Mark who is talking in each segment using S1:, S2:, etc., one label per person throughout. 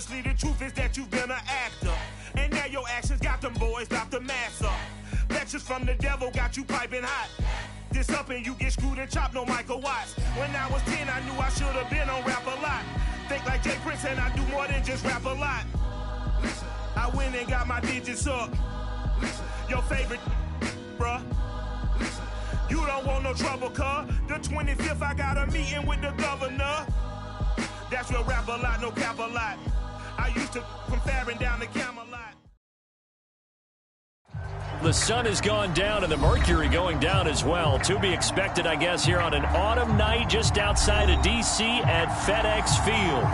S1: honestly, the truth is that you've been an actor. And now your actions got them boys dropped the mask up. Lectures from the devil got you piping hot. This up and you get screwed and chopped, no Michael Watts. When I was 10, I knew I should have been on rap a lot. Think like Jay Prince and I do more than just rap a lot. I went and got my digits up. Your favorite, bruh. You don't want no trouble, cuz. The 25th, I got a meeting with the governor. That's real rap a lot, no cap a lot. I used to from Farron down to Camelot.
S2: The sun has gone down and the mercury going down as well. To be expected, I guess, here on an autumn night just outside of D.C. at FedEx Field.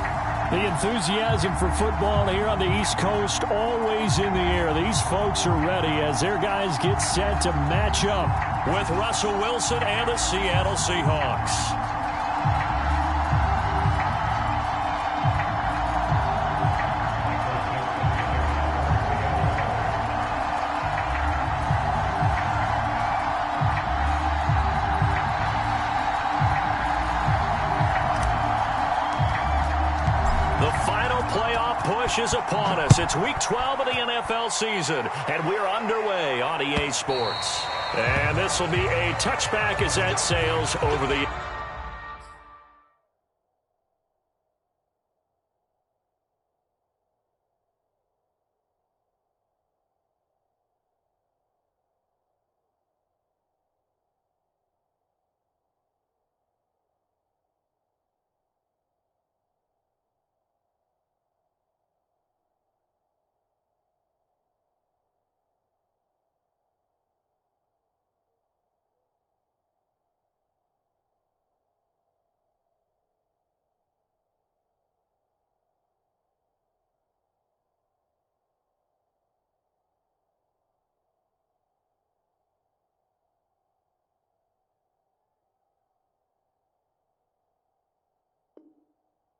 S3: The enthusiasm for football here on the East Coast always in the air. These folks are ready as their guys get set to match up
S2: with Russell Wilson and the Seattle Seahawks. Is upon us. It's week 12 of the NFL season, and we're underway on EA Sports. And this will be a touchback as that sails over the...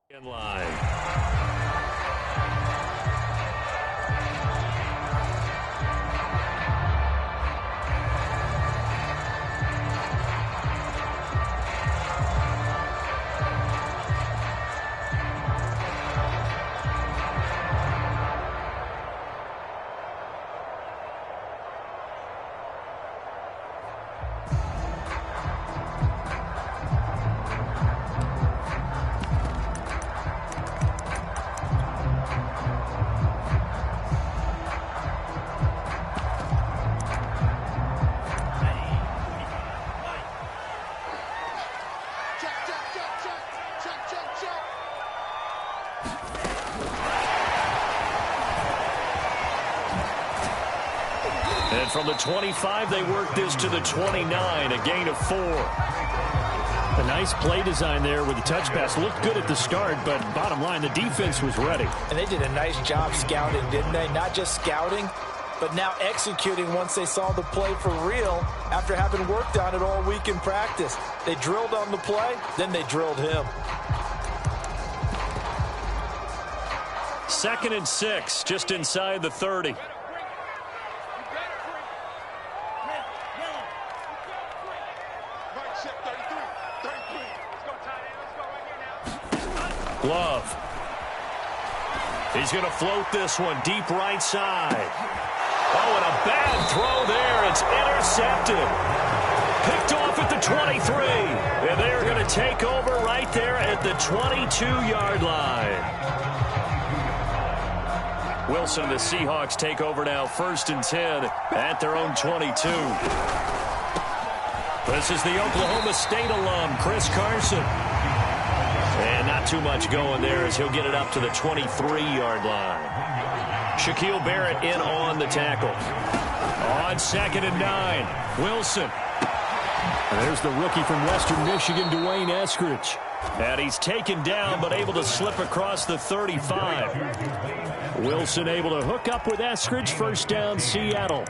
S2: in line. And from the 25, they work this to the 29, a gain of 4.
S3: A nice play design there with the touch pass. Looked good at the start, but bottom line, the defense was ready.
S4: And they did a nice job scouting, didn't they? Not just scouting, but now executing once they saw the play for real after having worked on it all week in practice. They drilled on the play, then they drilled him.
S2: 2nd and 6, just inside the 30. Love. He's going to float this one deep right side. Oh, and a bad throw there. It's intercepted. Picked off at the 23. And they're going to take over right there at the 22-yard line. Wilson and the Seahawks take over now, 1st and 10 at their own 22. This is the Oklahoma State alum, Chris Carson. And not too much going there as he'll get it up to the 23-yard line. Shaquille Barrett in on the tackle. On 2nd and 9, Wilson.
S3: And there's the rookie from Western Michigan, Dwayne Eskridge.
S2: And he's taken down but able to slip across the 35.
S3: Wilson able to hook up with Eskridge. 1st down, Seattle.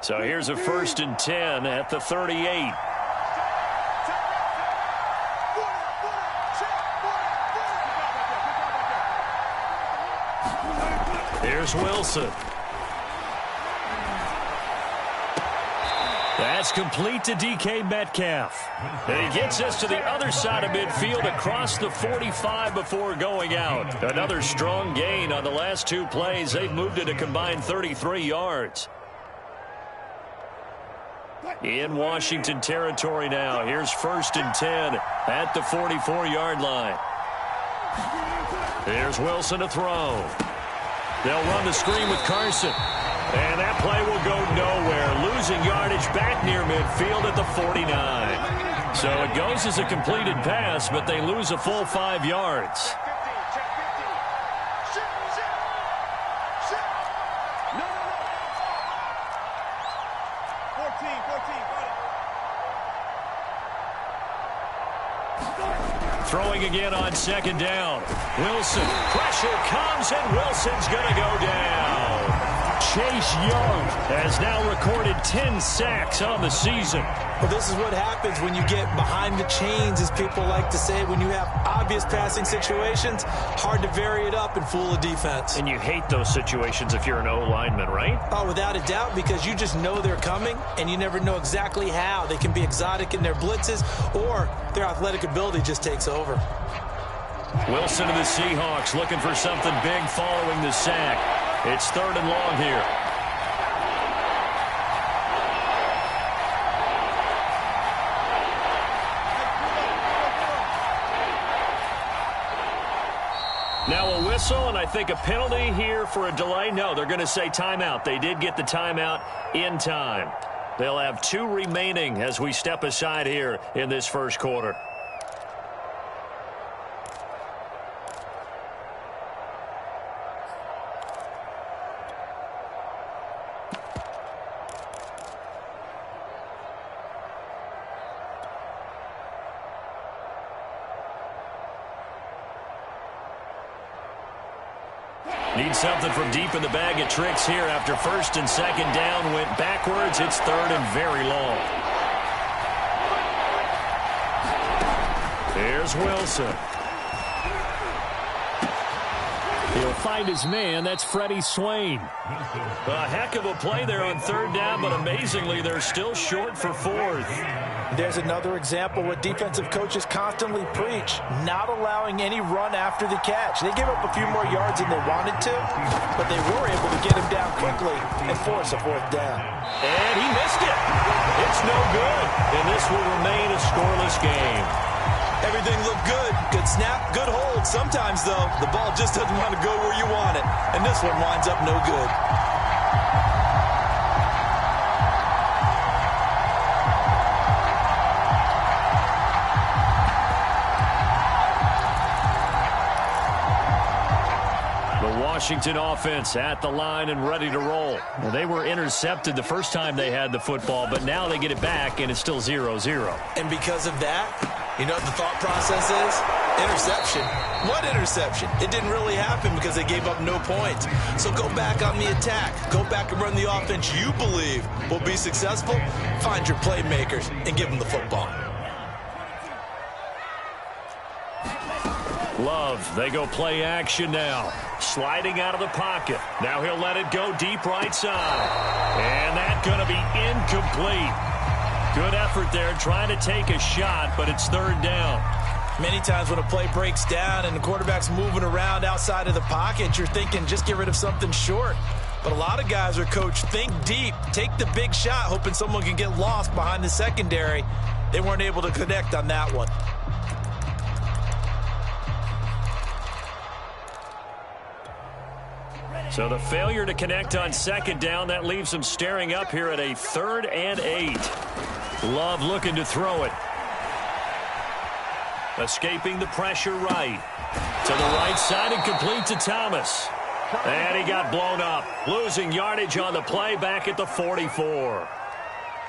S2: So here's a 1st and 10 at the 38. Here's Wilson. That's complete to DK Metcalf. And he gets us to the other side of midfield across the 45 before going out. Another strong gain on the last two plays. They've moved it a combined 33 yards. In Washington territory now. Here's 1st and 10 at the 44-yard line. Here's Wilson to throw. They'll run the screen with Carson. And that play will go nowhere. Losing yardage back near midfield at the 49. So it goes as a completed pass, but they lose a full 5 yards. Throwing again on 2nd down. Wilson. Pressure comes, and Wilson's going to go down. Chase Young has now recorded 10 sacks on the season.
S4: Well, this is what happens when you get behind the chains, as people like to say. When you have obvious passing situations, hard to vary it up and fool a defense. And
S2: you hate those situations if you're an O-lineman, right?
S4: Oh, without a doubt, because you just know they're coming, and you never know exactly how. They can be exotic in their blitzes, or their athletic ability just takes over.
S2: Wilson and the Seahawks looking for something big following the sack. It's 3rd and long here. Now a whistle, and I think a penalty here for a delay. No, they're going to say timeout. They did get the timeout in time. They'll have 2 remaining as we step aside here in this first quarter. Need something from deep in the bag of tricks here after 1st and 2nd down went backwards. It's 3rd and very long. Here's Wilson.
S3: He'll find his man. That's Freddie Swain.
S2: A heck of a play there on 3rd down, but amazingly, they're still short for 4th.
S4: There's another example what defensive coaches constantly preach, not allowing any run after the catch. They gave up a few more yards than they wanted to, but they were able to get him down quickly and force a 4th down.
S2: And he missed it. It's no good, and this will remain a scoreless game.
S4: Everything looked good. Good snap, good hold. Sometimes, though, the ball just doesn't want to go where you want it, and this one winds up no good.
S2: Washington offense at the line and ready to roll. Well, they were intercepted the first time they had the football, but now they get it back, and it's still 0-0.
S4: And because of that, you know what the thought process is? Interception. What interception? It didn't really happen because they gave up no points. So go back on the attack. Go back and run the offense you believe will be successful. Find your playmakers and give them the football.
S2: Love, they go play action now. Sliding out of the pocket. Now he'll let it go deep right side. And that's going to be incomplete. Good effort there trying to take a shot, but it's 3rd down.
S4: Many times when a play breaks down and the quarterback's moving around outside of the pocket, you're thinking just get rid of something short. But a lot of guys are coached, think deep, take the big shot, hoping someone can get lost behind the secondary. They weren't able to connect on that one.
S2: So the failure to connect on 2nd down, that leaves them staring up here at a 3rd and 8. Love looking to throw it. Escaping the pressure right. To the right side and complete to Thomas. And he got blown up. Losing yardage on the play back at the 44.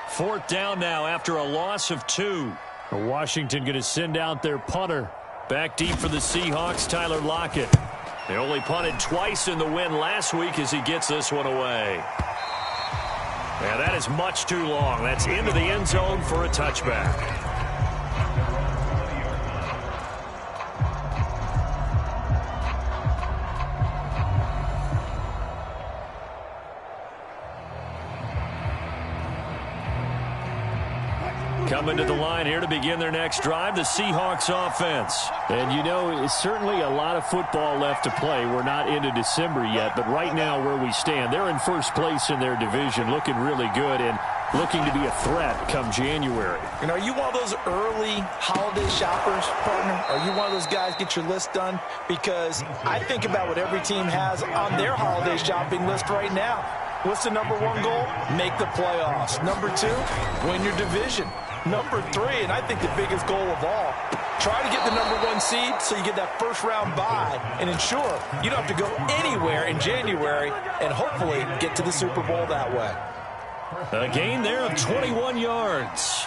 S2: 4th down now after a loss of 2.
S3: Washington going to send out their punter.
S2: Back deep for the Seahawks, Tyler Lockett. They only punted twice in the win last week as he gets this one away. And that is much too long. That's into the end zone for a touchback.
S3: Coming to the line here to begin their next drive, the Seahawks offense. And, you know, it's certainly a lot of football left to play. We're not into December yet, but right now where we stand, they're in first place in their division, looking really good and looking to be a threat come January.
S4: And are you one of those early holiday shoppers, partner? Are you one of those guys get your list done? Because I think about what every team has on their holiday shopping list right now. What's the number one goal? Make the playoffs. Number two, win your division. Number three, and I think the biggest goal of all, try to get the number one seed so you get that first round bye and ensure you don't have to go anywhere in January and hopefully get to the Super Bowl that way.
S3: A gain there of 21 yards.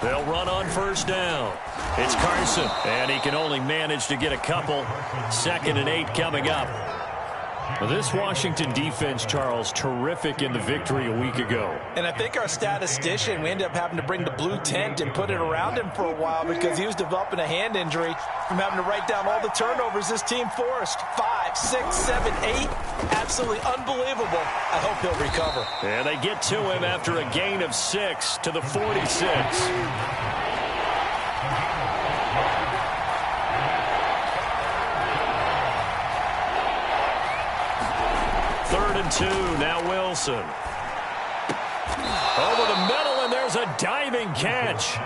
S3: They'll run on first down. It's Carson, and he can only manage to get a couple. 2nd and 8 coming up. This Washington defense, Charles, terrific in the victory a week ago.
S4: And I think our statistician, we ended up having to bring the blue tent and put it around him for a while because he was developing a hand injury from having to write down all the turnovers this team forced. 5, 6, 7, 8. Absolutely unbelievable. I hope he'll recover.
S3: And they get to him after a gain of 6 to the 46. 3rd and 2, now Wilson. Over the middle, and there's a diving catch.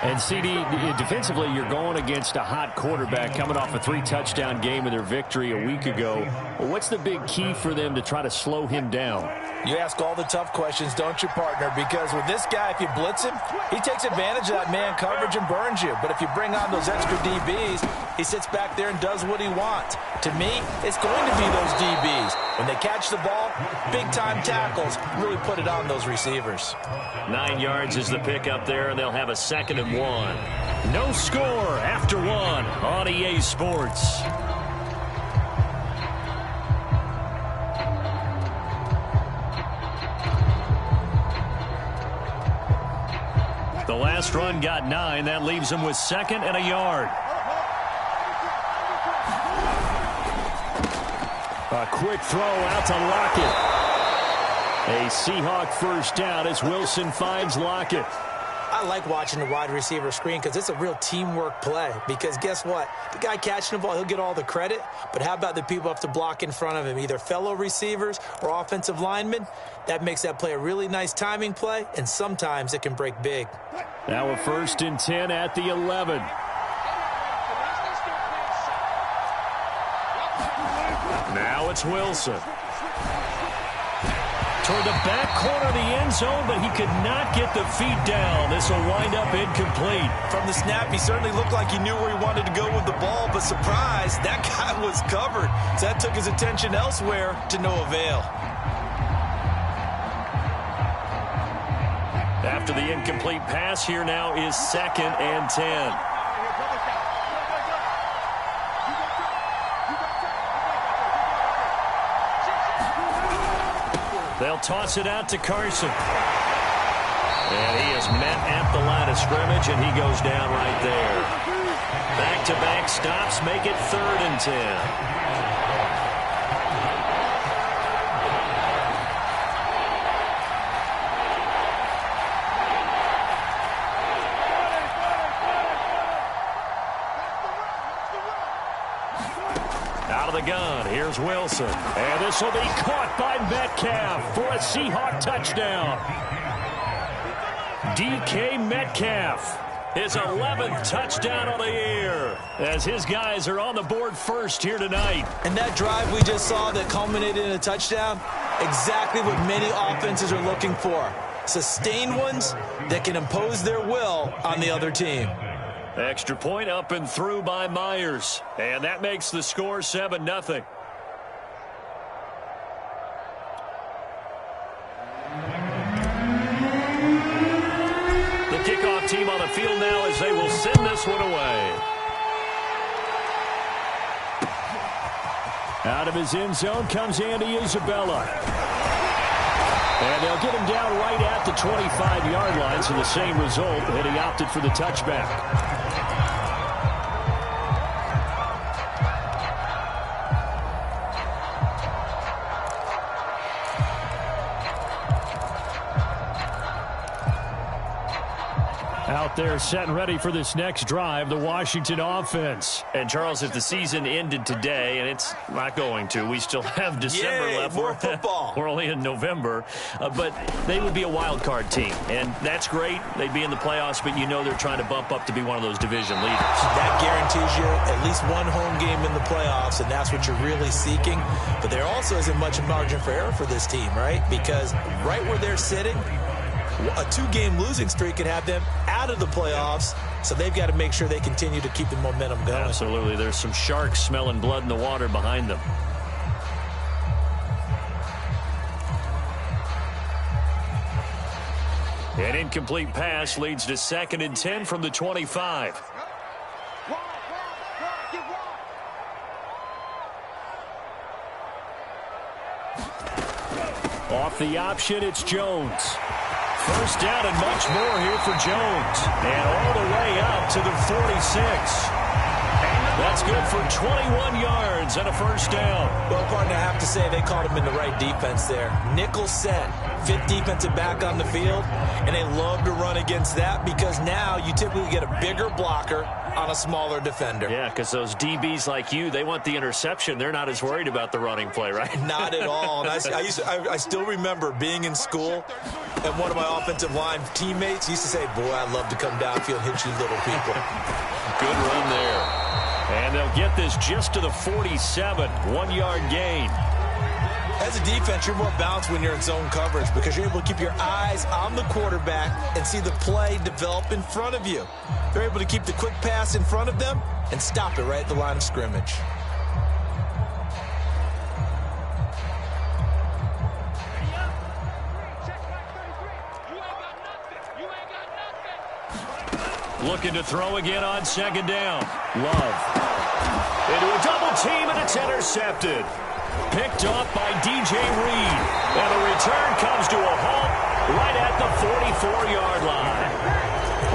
S3: And, CD, defensively, you're going against a hot quarterback coming off a 3-touchdown game in their victory a week ago. Well, what's the big key for them to try to slow him down?
S4: You ask all the tough questions, don't you, partner? Because with this guy, if you blitz him, he takes advantage of that man coverage and burns you. But if you bring on those extra DBs, he sits back there and does what he wants. To me, it's going to be those DBs. When they catch the ball, big-time tackles really put it on those receivers.
S3: 9 yards is the pickup there, and they'll have a 2nd and 1. No score after 1 on EA Sports. The last run got 9. That leaves them with 2nd and a yard. A quick throw out to Lockett. A Seahawk first down as Wilson finds Lockett.
S4: I like watching the wide receiver screen because it's a real teamwork play. Because guess what? The guy catching the ball, he'll get all the credit. But how about the people who have to block in front of him, either fellow receivers or offensive linemen? That makes that play a really nice timing play, and sometimes it can break big.
S3: Now a 1st and 10 at the 11. Now it's Wilson. Toward the back corner of the end zone, but he could not get the feet down. This will wind up incomplete.
S4: From the snap, he certainly looked like he knew where he wanted to go with the ball, but surprise, that guy was covered. So that took his attention elsewhere to no avail.
S3: After the incomplete pass, here now is 2nd and 10. They'll toss it out to Carson. And he is met at the line of scrimmage, and he goes down right there. Back-to-back stops make it 3rd and 10. Out of the gun, here's Wilson. And this will be caught by Metcalf for a Seahawk touchdown. DK Metcalf, his 11th touchdown of the year, as his guys are on the board first here tonight.
S4: And that drive we just saw that culminated in a touchdown, exactly what many offenses are looking for. Sustained ones that can impose their will on the other team.
S3: Extra point up and through by Myers. And that makes the score 7-0. The kickoff team on the field now as they will send this one away. Out of his end zone comes Andy Isabella. And they'll get him down right at the 25-yard line, so the same result, and he opted for the touchback. Out there set and ready for this next drive, the Washington offense.
S2: And, Charles, if the season ended today, and it's not going to, we still have December left.
S4: More football.
S2: We're only in November. But they would be a wild card team, and that's great. They'd be in the playoffs, but you know they're trying to bump up to be one of those division leaders.
S4: That guarantees you at least one home game in the playoffs, and that's what you're really seeking. But there also isn't much margin for error for this team, right? Because right where they're sitting, a two-game losing streak could have them out of the playoffs, so they've got to make sure they continue to keep the momentum going.
S2: Absolutely. There's some sharks smelling blood in the water behind them. An incomplete pass leads to 2nd and 10 from the 25.
S3: Off the option, it's Jones. First down and much more here for Jones. And all the way up to the 46. That's good for 21 yards and a first down.
S4: Well, partner, I have to say they called him in the right defense there. Nickel set, 5th defensive back on the field, and they love to run against that because now you typically get a bigger blocker on a smaller defender.
S2: Yeah, because those DBs like you, they want the interception. They're not as worried about the running play, right?
S4: Not at all. And I still remember being in school, and one of my offensive line teammates used to say, boy, I'd love to come downfield and hit you little people.
S2: Good run there.
S3: And they'll get this just to the 47, 1-yard gain.
S4: As a defense, you're more balanced when you're in zone coverage because you're able to keep your eyes on the quarterback and see the play develop in front of you. They're able to keep the quick pass in front of them and stop it right at the line of scrimmage.
S3: Looking to throw again on 2nd down. Love. Into a double team, and it's intercepted. Picked off by DJ Reed. And the return comes to a halt right at the 44-yard line.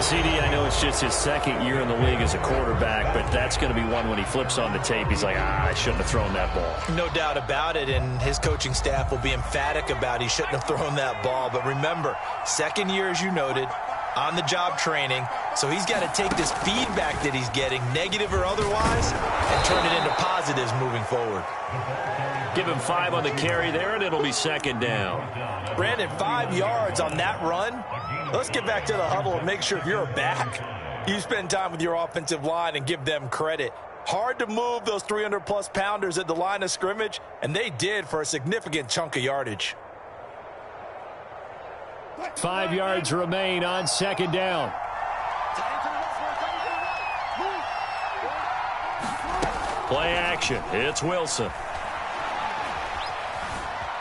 S3: CD, I know it's just his 2nd year in the league as a quarterback, but that's going to be one when he flips on the tape. He's like, I shouldn't have thrown that ball.
S4: No doubt about it, and his coaching staff will be emphatic about he shouldn't have thrown that ball. But remember, 2nd year, as you noted, on-the-job training, so he's got to take this feedback that he's getting, negative or otherwise, and turn it into positives moving forward.
S3: Give him 5 on the carry there, and it'll be 2nd down.
S4: Brandon, 5 yards on that run. Let's get back to the huddle and make sure if you're a back, you spend time with your offensive line and give them credit. Hard to move those 300-plus pounders at the line of scrimmage, and they did for a significant chunk of yardage.
S3: 5 yards remain on 2nd down. Play action. It's Wilson.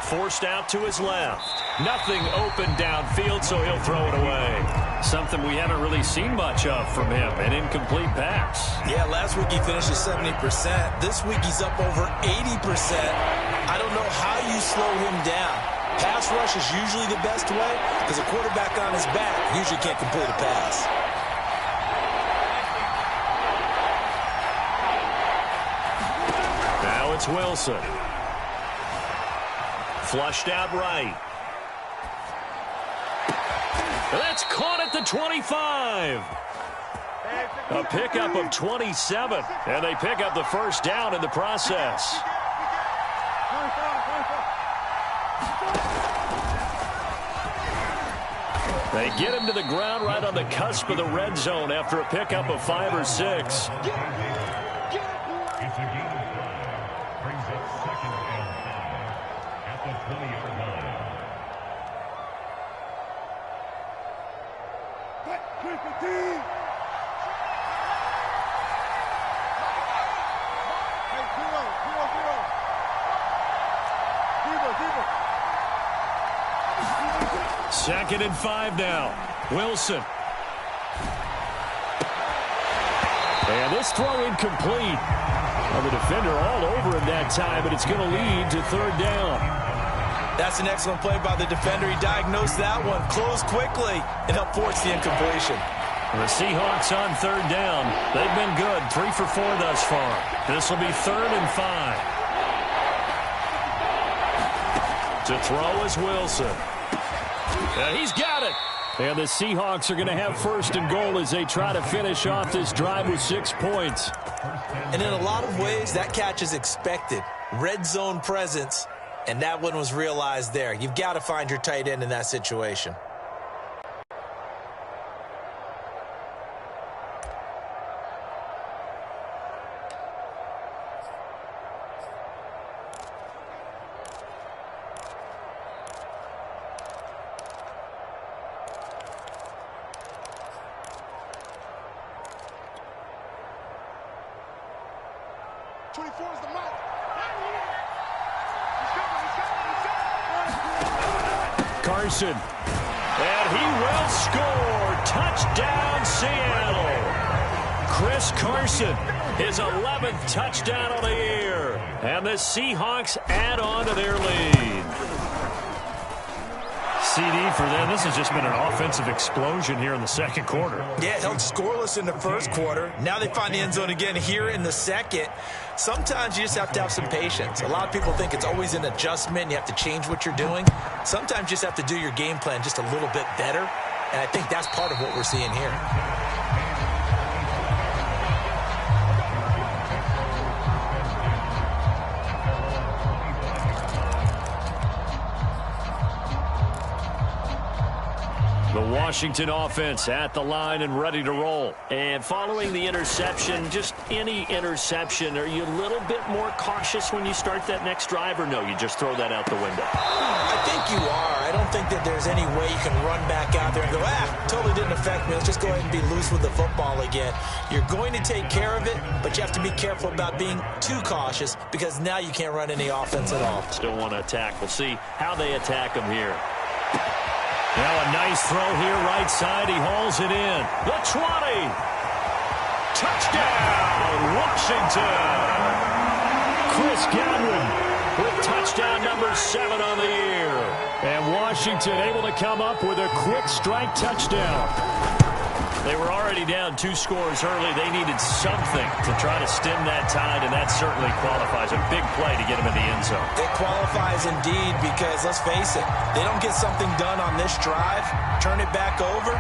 S3: Forced out to his left. Nothing open downfield, so he'll throw it away. Something we haven't really seen much of from him, an incomplete pass.
S4: Yeah, last week he finished at 70%. This week he's up over 80%. I don't know how you slow him down. Pass rush is usually the best way because a quarterback on his back usually can't complete a pass.
S3: Now it's Wilson. Flushed out right. That's caught at the 25. A pickup of 27, and they pick up the first down in the process. They get him to the ground right on the cusp of the red zone after a pickup of 5 or 6. Second and 5 now. Wilson. And this throw incomplete. Well, the defender all over him that time, but it's going to lead to 3rd down.
S4: That's an excellent play by the defender. He diagnosed that one, closed quickly, and helped force the incompletion.
S3: The Seahawks on 3rd down. They've been good, 3 for 4 thus far. This will be 3rd and 5. To throw is Wilson. And he's got it. And the Seahawks are going to have first and goal as they try to finish off this drive with 6 points.
S4: And in a lot of ways, that catch is expected. Red zone presence, and that one was realized there. You've got to find your tight end in that situation.
S3: Carson. And he will score. Touchdown, Seattle. Chris Carson, his 11th touchdown of the year. And the Seahawks add on to their lead.
S2: CD for them. This has just been an offensive explosion here in the second quarter.
S4: Yeah, held scoreless in the first quarter. Now they find the end zone again here in the second. Sometimes you just have to have some patience. A lot of people think it's always an adjustment. You have to change what you're doing. Sometimes you just have to do your game plan just a little bit better. And I think that's part of what we're seeing here.
S3: The Washington offense at the line and ready to roll. And following the interception, just any interception, are you a little bit more cautious when you start that next drive, or no, you just throw that out the window?
S4: I think you are. I don't think that there's any way you can run back out there and go, totally didn't affect me. Let's just go ahead and be loose with the football again. You're going to take care of it, but you have to be careful about being too cautious because now you can't run any offense at all.
S3: Still want to attack. We'll see how they attack them here. Now a nice throw here, right side. He hauls it in. The 20. Touchdown, Washington. Chris Godwin with touchdown number 7 on the year. And Washington able to come up with a quick strike touchdown. They were already down 2 scores early. They needed something to try to stem that tide, and that certainly qualifies. A big play to get them in the end zone.
S4: It qualifies indeed because, let's face it, they don't get something done on this drive, turn it back over,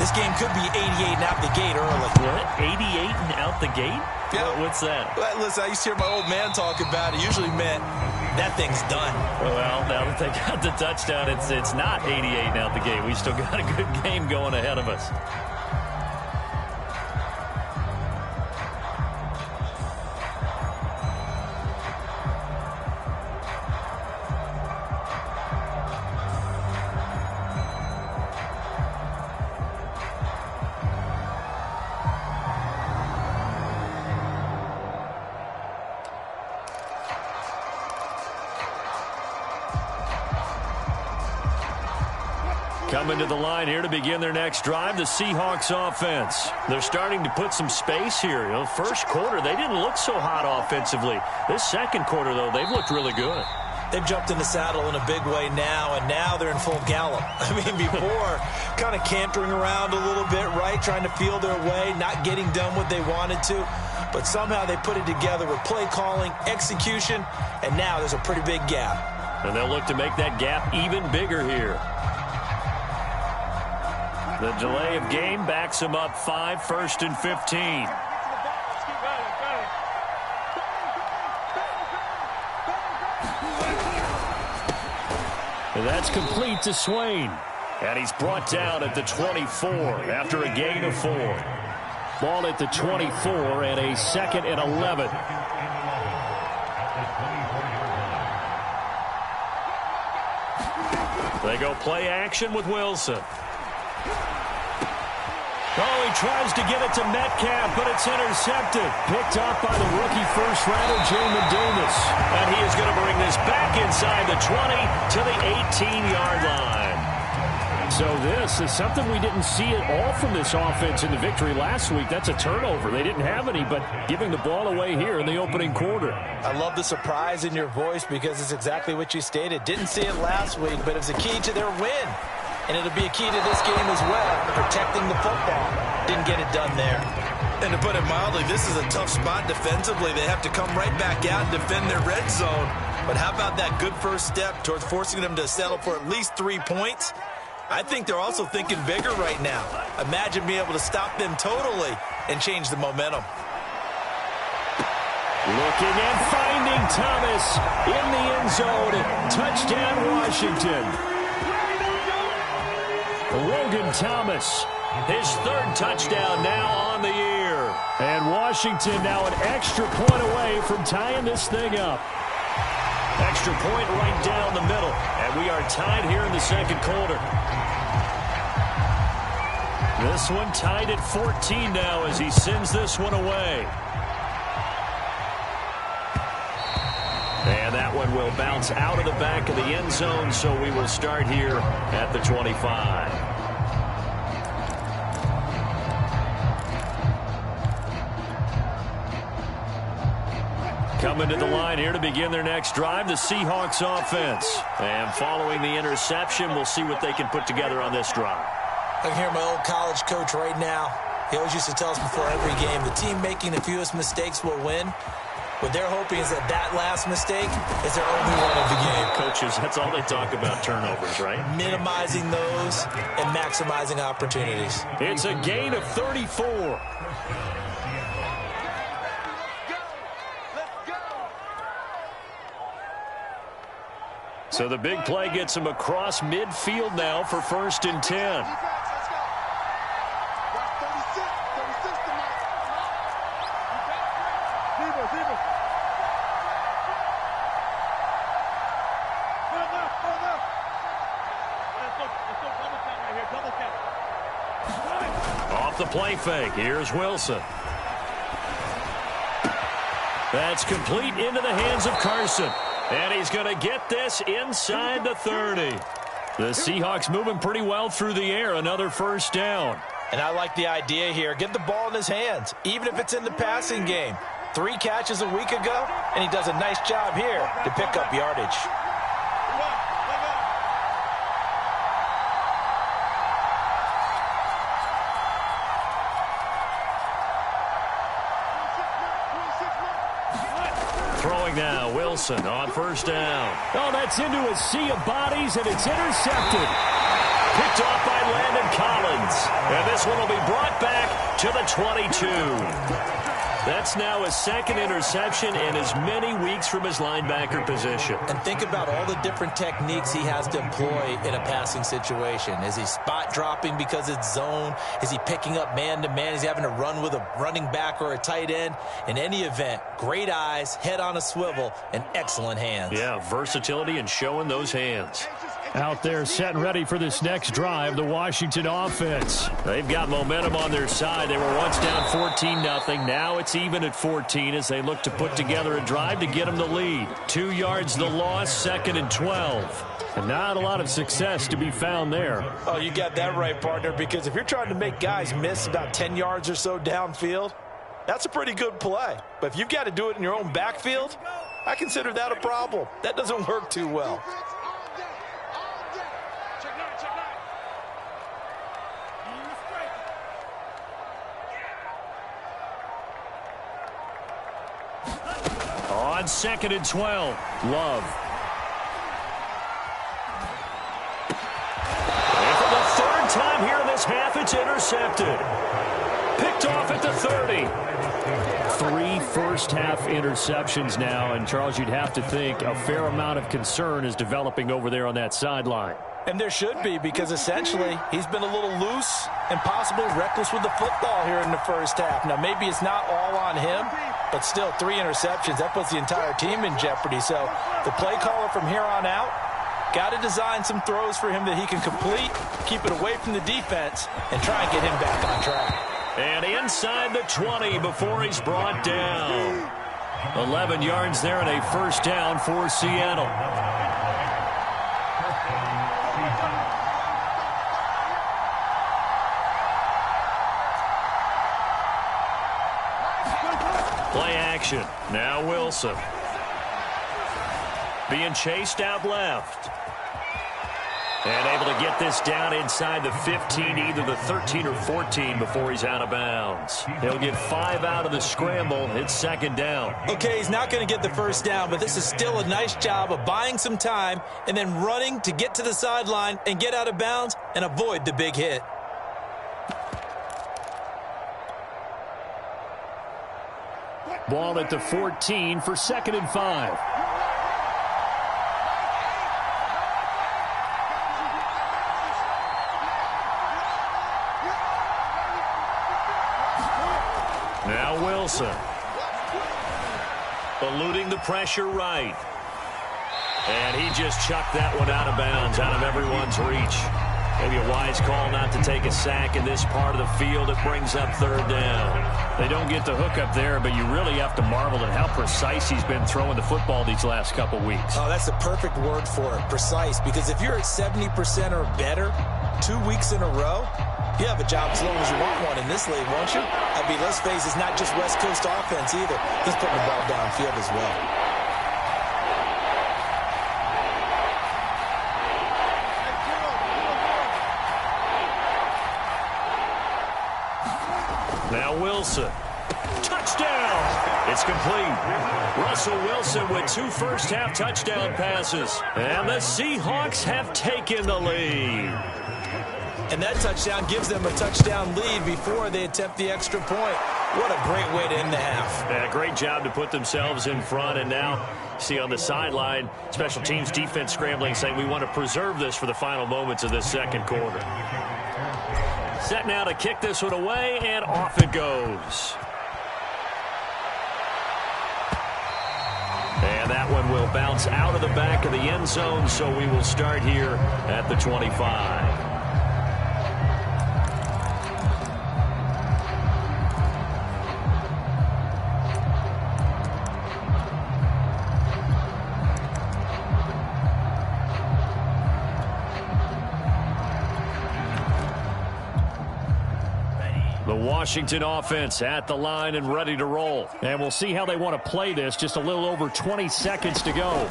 S4: this game could be 88 and out the gate early.
S3: What? 88 and out the gate?
S4: Yeah.
S3: What's that?
S4: Well, listen, I used to hear my old man talk about it. Usually meant that thing's done.
S3: Well, now that they got the touchdown, it's not 88 and out the gate. We still got a good game going ahead of us. Coming to the line here to begin their next drive, the Seahawks offense. They're starting to put some space here. You know, first quarter, they didn't look so hot offensively. This second quarter, though, they've looked really good.
S4: They've jumped in the saddle in a big way now, and now they're in full gallop. I mean, before, kind of cantering around a little bit, right, trying to feel their way, not getting done what they wanted to. But somehow they put it together with play calling, execution, and now there's a pretty big gap.
S3: And they'll look to make that gap even bigger here. The delay of game backs them up 5, 1st and 15. And that's complete to Swain. And he's brought down at the 24 after a gain of 4. Ball at the 24 and a 2nd and 11. They go play action with Wilson. Oh, he tries to get it to Metcalf, but it's intercepted. Picked off by the rookie first-rounder, Jamin Davis. And he is going to bring this back inside the 20 to the 18-yard line. So this is something we didn't see at all from this offense in the victory last week. That's a turnover. They didn't have any, but giving the ball away here in the opening quarter.
S4: I love the surprise in your voice because it's exactly what you stated. Didn't see it last week, but it was a key to their win. And it'll be a key to this game as well, protecting the football. Didn't get it done there.
S5: And to put it mildly, this is a tough spot defensively. They have to come right back out and defend their red zone. But how about that good first step towards forcing them to settle for at least 3 points? I think they're also thinking bigger right now. Imagine being able to stop them totally and change the momentum.
S3: Looking and finding Thomas in the end zone. Touchdown, Washington. Logan Thomas, his third touchdown now on the year. And Washington now an extra point away from tying this thing up. Extra point right down the middle. And we are tied here in the second quarter. This one tied at 14 now as he sends this one away. And that one will bounce out of the back of the end zone, so we will start here at the 25. Coming to the line here to begin their next drive, the Seahawks offense. And following the interception, we'll see what they can put together on this drive.
S4: I can hear my old college coach right now. He always used to tell us before every game, the team making the fewest mistakes will win. What they're hoping is that last mistake is their only one of the game.
S3: Coaches, that's all they talk about, turnovers, right?
S4: Minimizing those and maximizing opportunities.
S3: It's a gain of 34. So the big play gets him across midfield now for 1st and 10. Off the play fake. Here's Wilson. That's complete into the hands of Carson. And he's going to get this inside the 30. The Seahawks moving pretty well through the air. Another first down.
S4: And I like the idea here. Get the ball in his hands, even if it's in the passing game. 3 catches a week ago, and he does a nice job here to pick up yardage.
S3: Throwing now, Wilson on first down. Oh, that's into a sea of bodies, and it's intercepted. Picked off by Landon Collins. And this one will be brought back to the 22. That's now his second interception in as many weeks from his linebacker position.
S4: And think about all the different techniques he has to employ in a passing situation. Is he spot dropping because it's zone? Is he picking up man-to-man? Is he having to run with a running back or a tight end? In any event, great eyes, head on a swivel, and excellent hands.
S3: Yeah, versatility and showing those hands. Out there set and ready for this next drive, the Washington offense. They've got momentum on their side. They were once down 14-0. Now it's even at 14 as they look to put together a drive to get them the lead. 2 yards the loss, 2nd and 12. And not a lot of success to be found there.
S4: Oh, you got that right, partner, because if you're trying to make guys miss about 10 yards or so downfield, that's a pretty good play. But if you've got to do it in your own backfield, I consider that a problem. That doesn't work too well.
S3: On 2nd and 12, Love. And for the 3rd time here in this half, it's intercepted. Picked off at the 30. 3 first-half interceptions now, and Charles, you'd have to think a fair amount of concern is developing over there on that sideline.
S4: And there should be, because essentially he's been a little loose and possibly reckless with the football here in the first half. Now, maybe it's not all on him, but still 3 interceptions. That puts the entire team in jeopardy. So the play caller from here on out got to design some throws for him that he can complete, keep it away from the defense, and try and get him back on track.
S3: And inside the 20 before he's brought down. 11 yards there and a first down for Seattle. Play action. Now Wilson. Being chased out left. And able to get this down inside the 15, either the 13 or 14 before he's out of bounds. He'll get 5 out of the scramble. It's second down.
S4: Okay, he's not going to get the first down, but this is still a nice job of buying some time and then running to get to the sideline and get out of bounds and avoid the big hit.
S3: Ball at the 14 for 2nd and 5. Now Wilson. Eluding the pressure right. And he just chucked that one out of bounds, out of everyone's reach. Maybe a wise call not to take a sack in this part of the field. It brings up 3rd down. They don't get the hook up there, but you really have to marvel at how precise he's been throwing the football these last couple weeks.
S4: Oh, that's the perfect word for it, precise. Because if you're at 70% or better 2 weeks in a row, you have a job as long as you want one in this league, won't you? I mean, let's face it, it's not just West Coast offense either. He's putting the ball downfield as well.
S3: Now Wilson. Touchdown! It's complete. Russell Wilson with 2 first-half touchdown passes. And the Seahawks have taken the lead.
S4: And that touchdown gives them a touchdown lead before they attempt the extra point. What a great way to end the half.
S3: Yeah, great job to put themselves in front. And now, see on the sideline, special teams defense scrambling, saying we want to preserve this for the final moments of this second quarter. Set now to kick this one away, and off it goes. And that one will bounce out of the back of the end zone, so we will start here at the 25. The Washington offense at the line and ready to roll. And we'll see how they want to play this. Just a little over 20 seconds to go.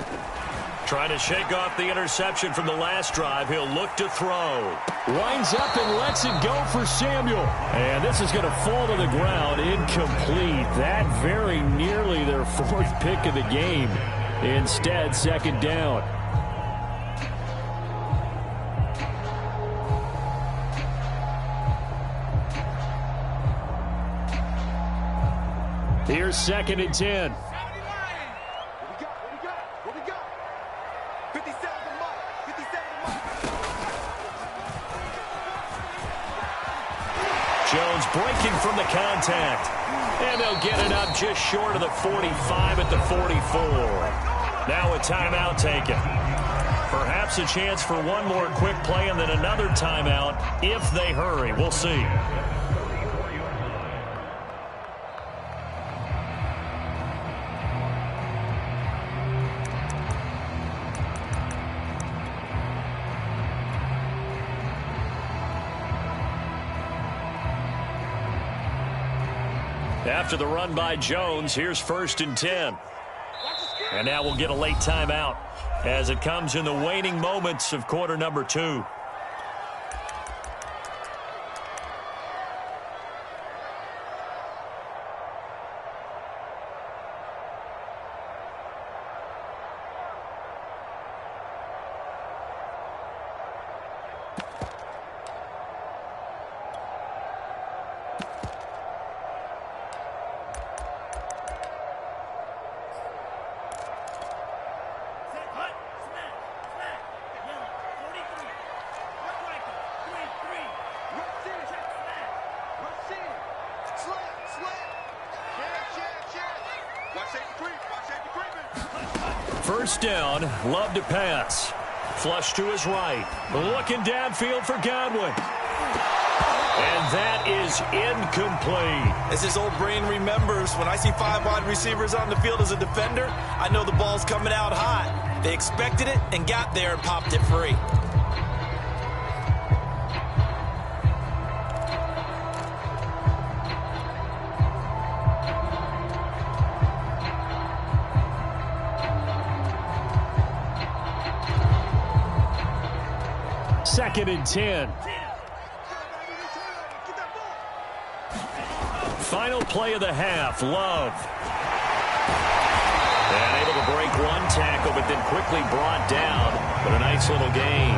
S3: Trying to shake off the interception from the last drive. He'll look to throw. Winds up and lets it go for Samuel. And this is going to fall to the ground. Incomplete. That very nearly their 4th pick of the game. Instead, second down. Here's 2nd and 10.
S6: What we got? 57 mark. 57 mark.
S3: Jones breaking from the contact. And they'll get it up just short of the 45 at the 44. Now a timeout taken. Perhaps a chance for one more quick play and then another timeout if they hurry. We'll see. After the run by Jones, here's 1st and 10. And now we'll get a late timeout as it comes in the waning moments of quarter number 2. First down, Love to pass. Flush to his right. Looking downfield for Godwin. And that is incomplete.
S4: As his old brain remembers, when I see 5 wide receivers on the field as a defender, I know the ball's coming out hot. They expected it and got there and popped it free.
S3: 2nd and 10. Final play of the half, Love. And able to break one tackle, but then quickly brought down. But a nice little gain.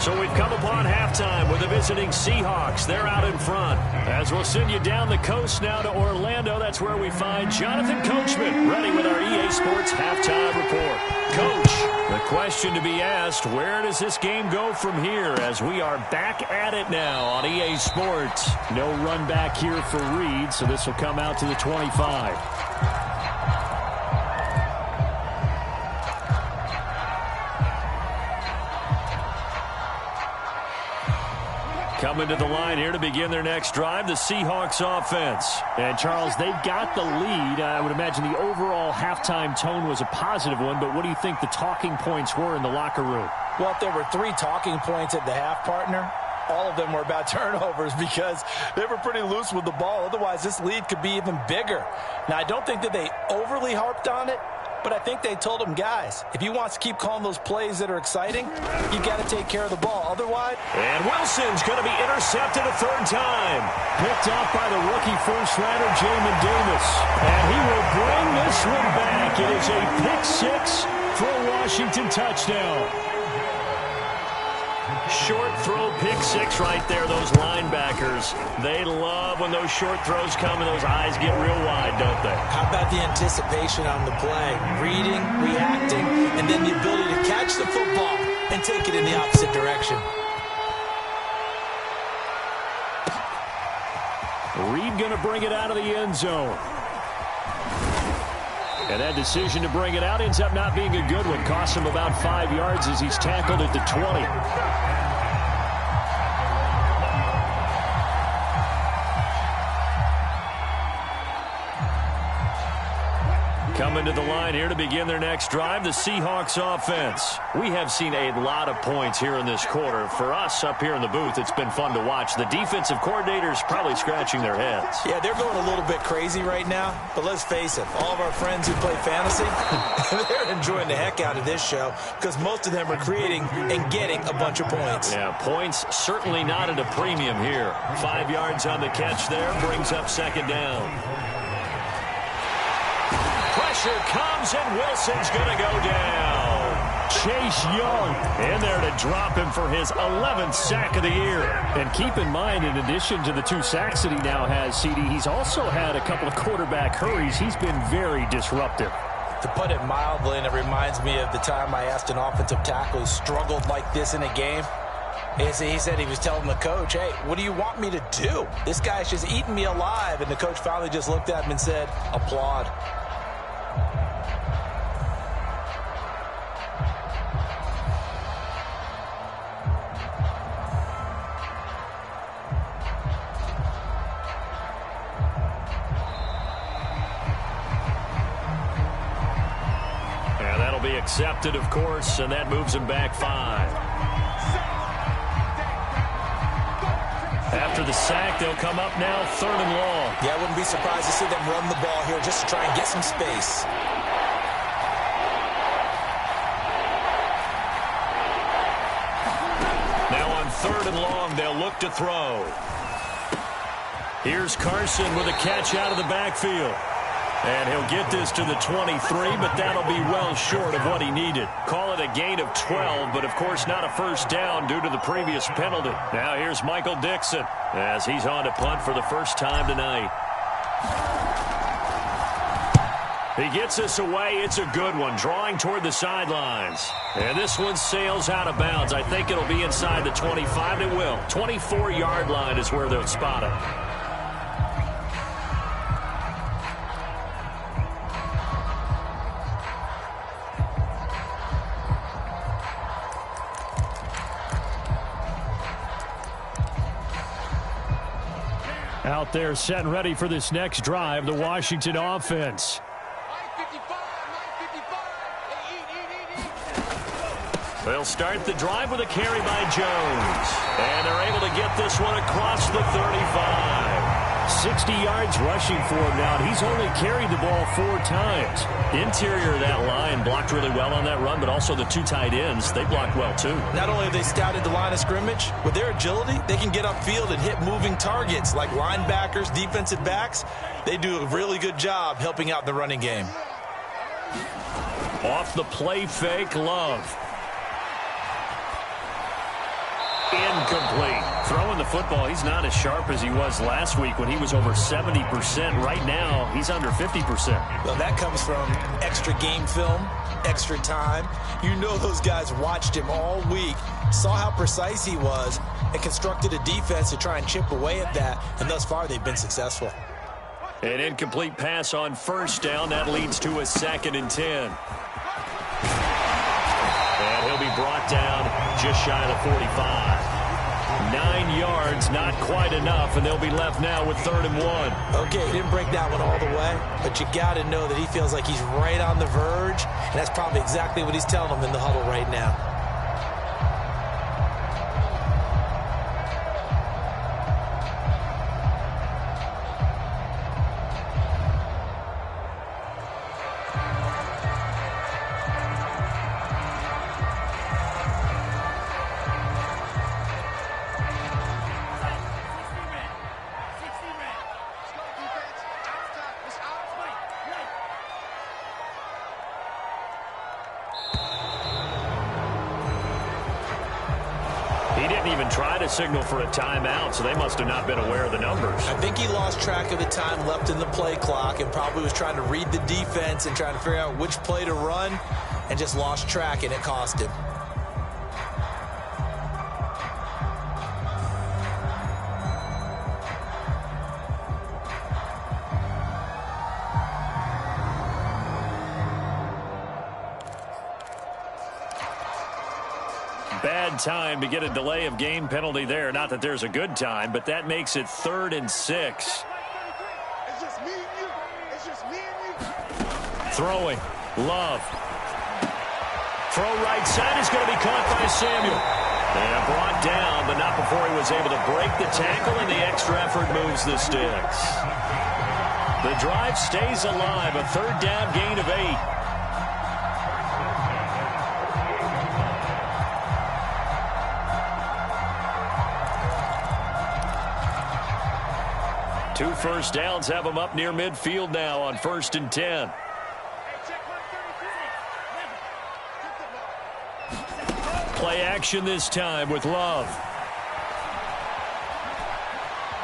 S3: So we've come upon halftime with the visiting Seahawks. They're out in front. As we'll send you down the coast now to Orlando, that's where we find Jonathan Coachman, ready with our EA Sports Halftime Report. Coach, the question to be asked, where does this game go from here as we are back at it now on EA Sports? No run back here for Reed, so this will come out to the 25. Coming to the line here to begin their next drive, the Seahawks offense. And, Charles, they've got the lead. I would imagine the overall halftime tone was a positive one, but what do you think the talking points were in the locker room?
S4: Well, if there were 3 talking points at the half, partner, all of them were about turnovers because they were pretty loose with the ball. Otherwise, this lead could be even bigger. Now, I don't think that they overly harped on it, but I think they told them, guys, if you want to keep calling those plays that are exciting, you got to take care of the ball. Otherwise...
S2: And Wilson's going to be intercepted a 3rd time.
S3: Picked off by the rookie first-rounder, Jamin Davis. And he will bring this one back. It is a pick-6 for a Washington touchdown.
S2: Short throw, pick-6 right there. Those linebackers, they love when those short throws come and those eyes get real wide, don't they?
S4: How about the anticipation on the play? Reading, reacting, and then the ability to catch the football and take it in the opposite direction.
S3: Reed going to bring it out of the end zone. And that decision to bring it out ends up not being a good one. Costs him about 5 yards as he's tackled at the 20. Coming to the line here to begin their next drive, the Seahawks offense. We have seen a lot of points here in this quarter. For us up here in the booth, it's been fun to watch. The defensive coordinators probably scratching their heads.
S4: Yeah, they're going a little bit crazy right now, but let's face it, all of our friends who play fantasy, they're enjoying the heck out of this show because most of them are creating and getting a bunch of points.
S2: Yeah, points certainly not at a premium here. 5 yards on the catch there, brings up 2nd down. Pressure comes, and Wilson's going to go down.
S3: Chase Young in there to drop him for his 11th sack of the year. And keep in mind, in addition to the 2 sacks that he now has, CD, he's also had a couple of quarterback hurries. He's been very disruptive.
S4: To put it mildly, and it reminds me of the time I asked an offensive tackle who struggled like this in a game. He said he was telling the coach, hey, what do you want me to do? This guy's just eating me alive. And the coach finally just looked at him and said, applaud.
S2: Be accepted, of course, and that moves him back 5. After the sack, they'll come up now 3rd and long.
S4: Yeah, I wouldn't be surprised to see them run the ball here just to try and get some space.
S2: Now on 3rd and long, they'll look to throw. Here's Carson with a catch out of the backfield. And he'll get this to the 23, but that'll be well short of what he needed. Call it a gain of 12, but of course not a first down due to the previous penalty. Now here's Michael Dixon as he's on to punt for the first time tonight. He gets this away. It's a good one, drawing toward the sidelines. And this one sails out of bounds. I think it'll be inside the 25. It will. 24-yard line is where they'll spot it.
S3: Out there set and ready for this next drive, the Washington offense.
S2: They'll start the drive with a carry by Jones. And they're able to get this one across the 35.
S3: 60 yards rushing for him now, and he's only carried the ball 4 times. The interior of that line blocked really well on that run, but also the 2 tight ends, they blocked well too.
S4: Not only have they scouted the line of scrimmage, with their agility, they can get upfield and hit moving targets like linebackers, defensive backs. They do a really good job helping out the running game.
S3: Off the play fake, Love. Incomplete. Throwing the football, he's not as sharp as he was last week when he was over 70%. Right now, he's under 50%.
S4: Well, that comes from extra game film, extra time. You know those guys watched him all week, saw how precise he was, and constructed a defense to try and chip away at that, and thus far they've been successful.
S3: An incomplete pass on first down. That leads to a 2nd and 10. And he'll be brought down just shy of the 45. 9 yards, not quite enough, and they'll be left now with 3rd and 1.
S4: Okay, he didn't break that one all the way, but you got to know that he feels like he's right on the verge, and that's probably exactly what he's telling them in the huddle right now.
S3: He didn't even try to signal for a timeout, so they must have not been aware of the numbers.
S4: I think he lost track of the time left in the play clock and probably was trying to read the defense and trying to figure out which play to run and just lost track, and it cost him.
S3: Bad time to get a delay of game penalty there. Not that there's a good time, but that makes it 3rd and 6.
S6: It's just me and you. It's just me and you.
S3: Throwing. Love. Throw right side is going to be caught by Samuel. And brought down, but not before he was able to break the tackle, and the extra effort moves the sticks. The drive stays alive. A 3rd down gain of 8. Two first downs have them up near midfield now on 1st and 10. Play action this time with Love.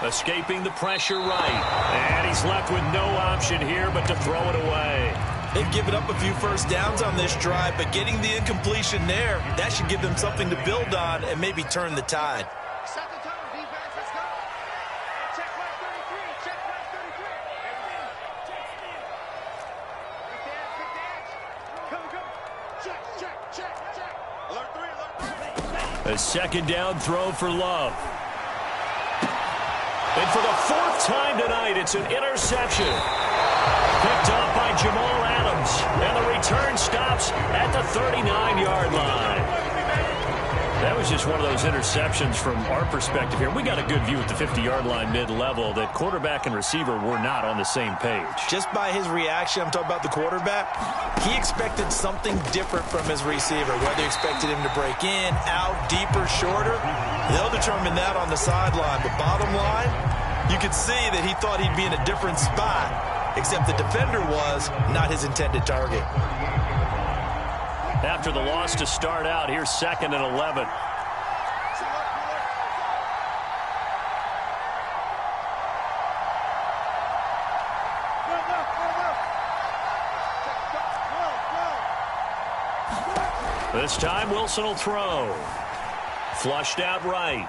S3: Escaping the pressure right. And he's left with no option here but to throw it away.
S4: They've given up a few first downs on this drive, but getting the incompletion there, that should give them something to build on and maybe turn the tide.
S3: A 2nd down throw for Love. And for the 4th time tonight, it's an interception. Picked off by Jamal Adams. And the return stops at the 39-yard line. That was just one of those interceptions from our perspective here. We got a good view at the 50-yard line mid-level that quarterback and receiver were not on the same page.
S4: Just by his reaction, I'm talking about the quarterback, he expected something different from his receiver. Whether he expected him to break in, out, deeper, shorter, they'll determine that on the sideline. But bottom line, you could see that he thought he'd be in a different spot, except the defender was not his intended target.
S3: After the loss to start out, here's 2nd and 11. This time, Wilson will throw. Flushed out right.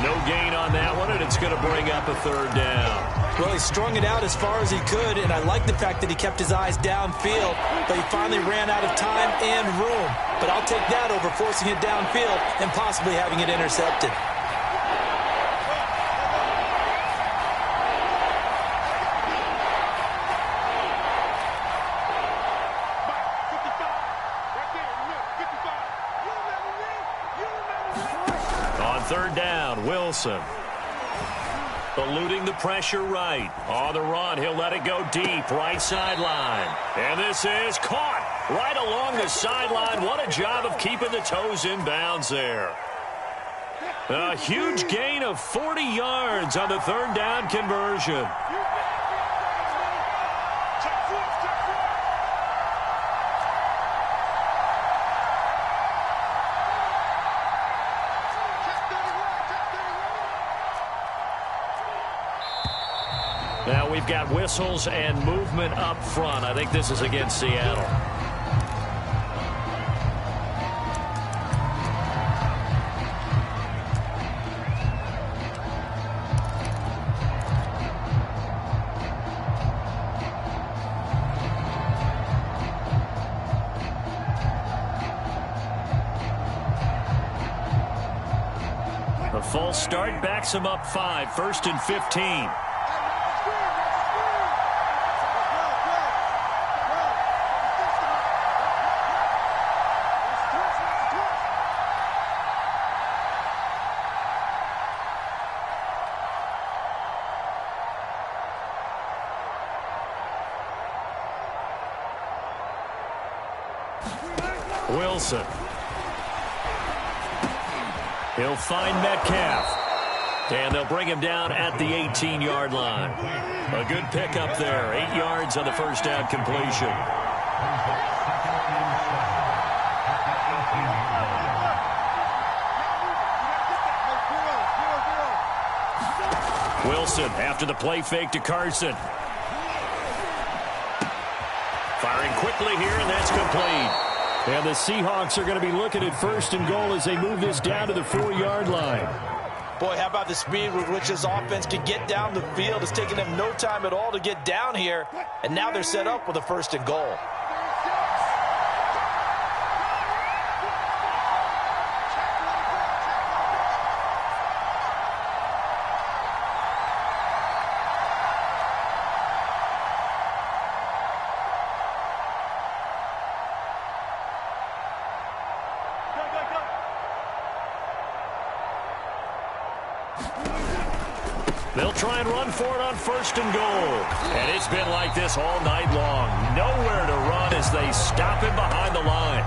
S3: No gain on that one, and it's going to bring up a 3rd down.
S4: Well, he strung it out as far as he could, and I like the fact that he kept his eyes downfield, but he finally ran out of time and room. But I'll take that over forcing it downfield and possibly having it intercepted.
S3: On 3rd down, Wilson.
S2: Eluding the pressure right. On the run, he'll let it go deep. Right sideline. And this is caught right along the sideline. What a job of keeping the toes in bounds there. A huge gain of 40 yards on the third down conversion. Now we've got whistles and movement up front. I think this is against Seattle. A false start backs him up 5, 1st and 15. Wilson. He'll find Metcalf. And they'll bring him down at the 18-yard line. A good pickup there. 8 yards on the first down completion. Wilson after the play fake to Carson. Firing quickly here, and that's complete. And the Seahawks are going to be looking at 1st and goal as they move this down to the 4-yard line.
S4: Boy, how about the speed with which this offense can get down the field? It's taken them no time at all to get down here, and now they're set up with a 1st and goal.
S2: They'll try and run for it on 1st and goal. And it's been like this all night long. Nowhere to run as they stop him behind the line.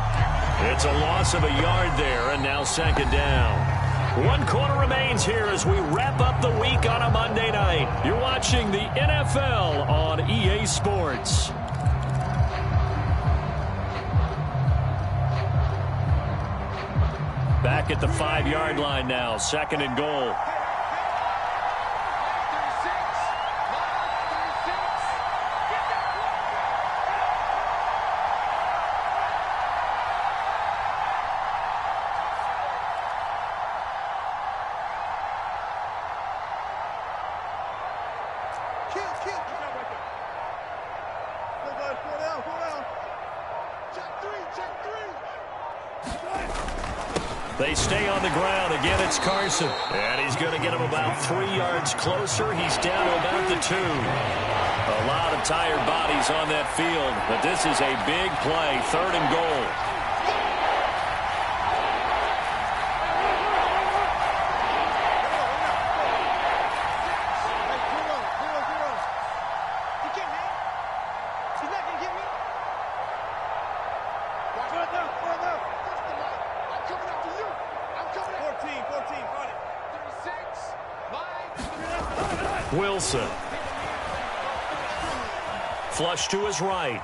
S2: It's a loss of a yard there, and now 2nd down. 1 quarter remains here as we wrap up the week on a Monday night. You're watching the NFL on EA Sports. Back at the 5-yard line now, 2nd and goal. They stay on the ground. Again, it's Carson. And he's going to get him about 3 yards closer. He's down to about the 2. A lot of tired bodies on that field, but this is a big play. 3rd and goal. Wilson. Flush to his right.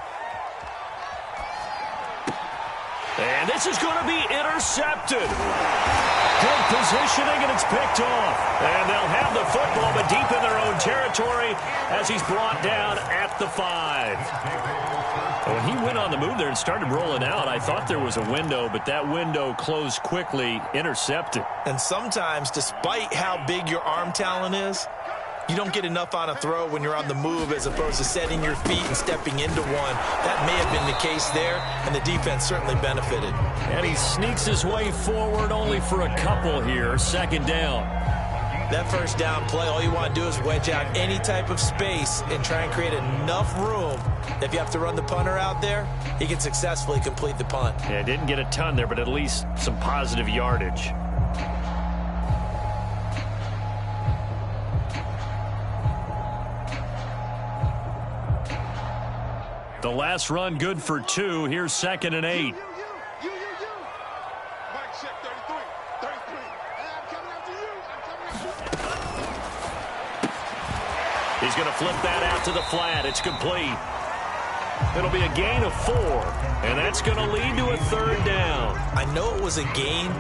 S2: And this is going to be intercepted. Good positioning, and it's picked off. And they'll have the football, but deep in their own territory as he's brought down at the 5. When he went on the move there and started rolling out, I thought there was a window, but that window closed quickly, intercepted.
S4: And sometimes, despite how big your arm talent is, you don't get enough on a throw when you're on the move as opposed to setting your feet and stepping into one. That may have been the case there, and the defense certainly benefited.
S2: And he sneaks his way forward only for a couple here. 2nd down.
S4: That 1st down play, all you want to do is wedge out any type of space and try and create enough room. If you have to run the punter out there, he can successfully complete the punt.
S2: Yeah, didn't get a ton there, but at least some positive yardage.
S3: last run good for 2. Here's 2nd and 8.
S6: Mike check 33. 33. I'm coming after you. I'm coming after you.
S2: He's going to flip that out to the flat. It's complete. It'll be a gain of 4, and that's going to lead to a 3rd down.
S4: I know it was a gain,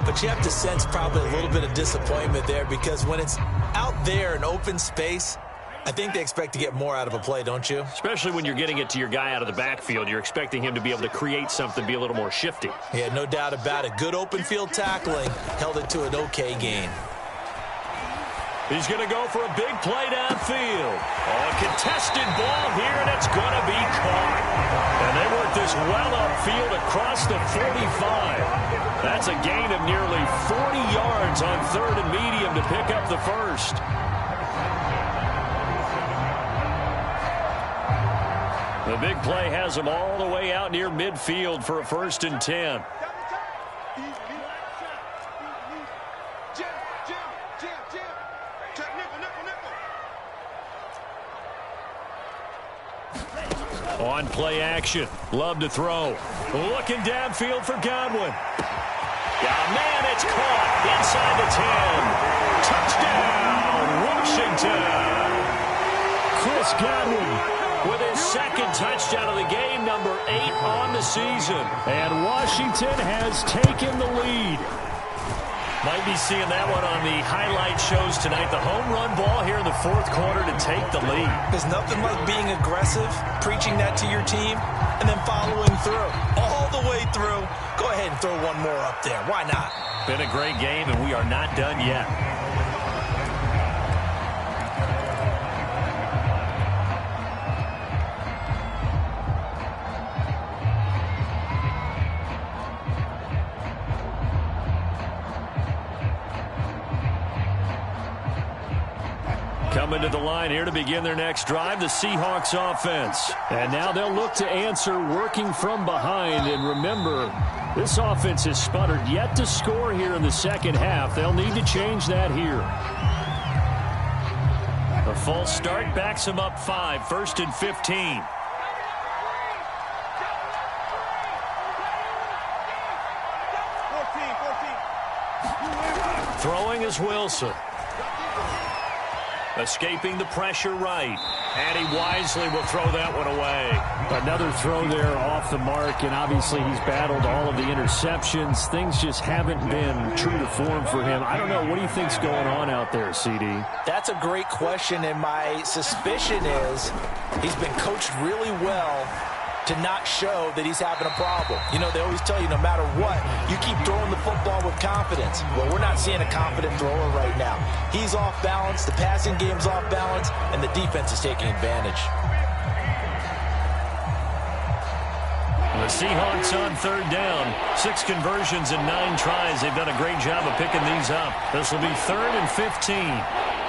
S4: but you have to sense probably a little bit of disappointment there because when it's out there in open space, I think they expect to get more out of a play, don't you?
S2: Especially when you're getting it to your guy out of the backfield. You're expecting him to be able to create something, be a little more shifty.
S4: Yeah, no doubt about it. Good open field tackling held it to an okay gain.
S2: He's going to go for a big play downfield. Oh, a contested ball here, and it's going to be caught. And they work this well upfield across the 45. That's a gain of nearly 40 yards on 3rd and medium to pick up the first. The big play has them all the way out near midfield for a 1st and 10. On play action. Love to throw. Looking downfield for Godwin. Yeah, man, it's caught inside the 10. Touchdown, Washington. Chris Godwin with his 2nd touchdown of the game, number 8 on the season.
S3: And Washington has taken the lead.
S2: Might be seeing that one on the highlight shows tonight. The home run ball here in the 4th quarter to take the lead.
S4: There's nothing like being aggressive, preaching that to your team, and then following through. All the way through. Go ahead and throw one more up there. Why not?
S2: Been a great game, and we are not done yet. Coming to the line here to begin their next drive, the Seahawks offense.
S3: And now they'll look to answer working from behind. And remember, this offense has sputtered yet to score here in the 2nd half. They'll need to change that here.
S2: A false start backs them up 5, 1st and 15. Throwing is Wilson. Escaping the pressure right. And he wisely will throw that one away.
S3: Another throw there off the mark, and obviously he's battled all of the interceptions. Things just haven't been true to form for him. I don't know. What do you think's going on out there, CD?
S4: That's a great question, and my suspicion is he's been coached really well to not show that he's having a problem. You know, they always tell you no matter what, you keep throwing the football with confidence. Well, we're not seeing a confident thrower right now. He's off balance, the passing game's off balance, and the defense is taking advantage.
S2: The Seahawks on 3rd down. 6 conversions and 9 tries. They've done a great job of picking these up. This will be 3rd and 15.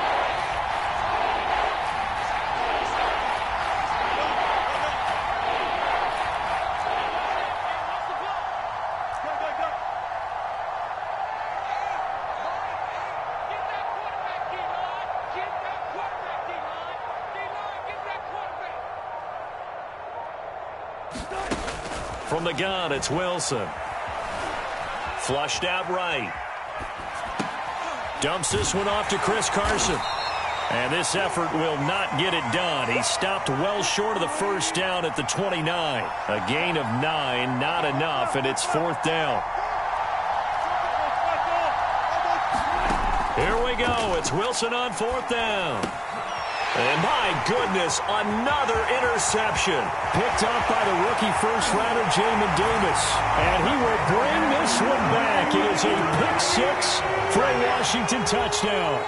S2: From the gun, it's Wilson. Flushed out right. Dumps this one off to Chris Carson. And this effort will not get it done. He stopped well short of the 1st down at the 29. A gain of 9, not enough, and it's 4th down. Here we go. It's Wilson on 4th down. And my goodness, another interception.
S3: Picked up by the rookie first-rounder, Jamin Davis. And he will bring this one back. It is a pick 6 for a Washington touchdown.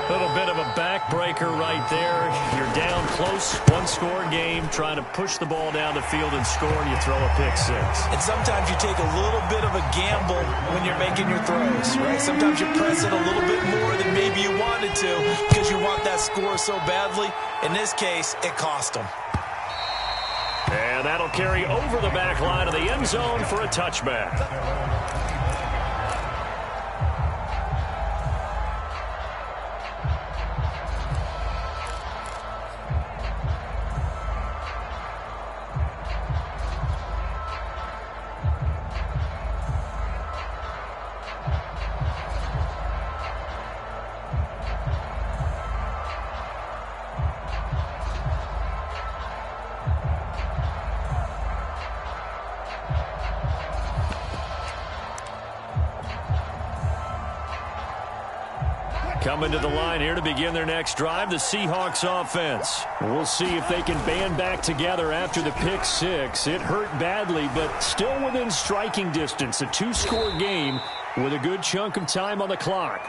S2: A little bit of a backbreaker right there. You're down close, 1-score game, trying to push the ball down the field and score, and you throw a pick 6.
S4: And sometimes you take a little bit of a gamble when you're making your throws, right? Sometimes you press it a little bit more than maybe you wanted to because you want that score so badly. In this case, it cost them.
S2: And that'll carry over the back line of the end zone for a touchback.
S3: Coming to the line here to begin their next drive, the Seahawks offense. We'll see if they can band back together after the pick six. It hurt badly, but still within striking distance. A two-score game with a good chunk of time on the clock.